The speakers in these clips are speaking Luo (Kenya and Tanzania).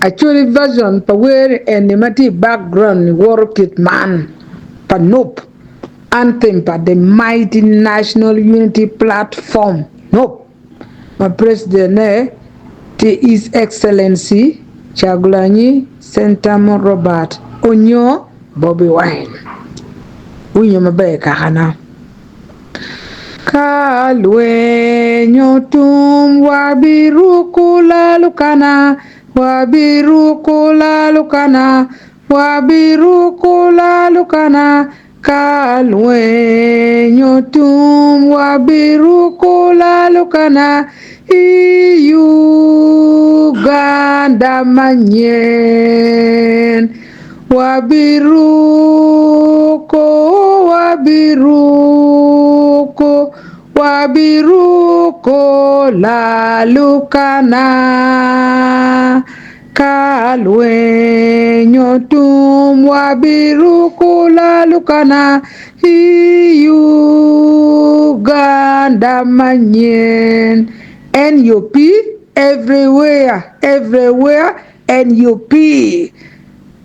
Acholi version Bagwere and Nimati background work it man pa NUP anthem pa the mighty national unity platform NUP my president to His Excellency Chagulanyi Sentamu Robert Onyo Bobby Wine Winnie mabe kahana Kalwe nyotum wabiru kula lukana wabiru kula lukana wabiru kula lukana kalwe nyotum wabiru kula lukana Uganda manyen wabiruko la lukana kalwe nyotum wabiruko la lukana Uganda manyen NUP everywhere NUP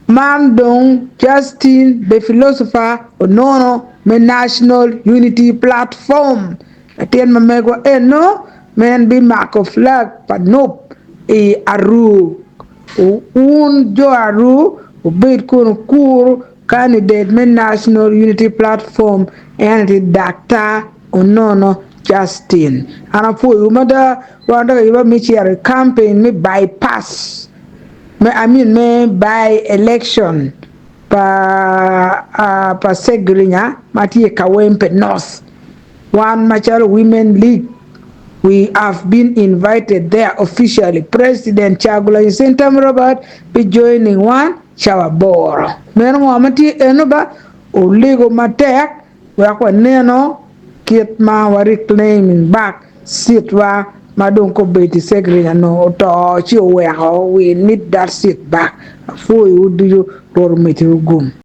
Mandong Justin the philosopher Onono me national unity platform atien mamego eno men be mark of flag but nope e aru un jo aru ubit kun kur candidate me national unity platform and the Dr. Onono Justin ana fu umada wanda iba mi chiare campaign me bypass me by election pa segrinya mati kawempe north one Machar Women League we have been invited there officially President Chagulanyi Sentamu Robert be joining one shower boro meno mati enoba uligo matek wa kwa neno kit ma wa reclaiming back sitwa madon ko beti segrinya no to chi we need that seat back for you do you or meet you gum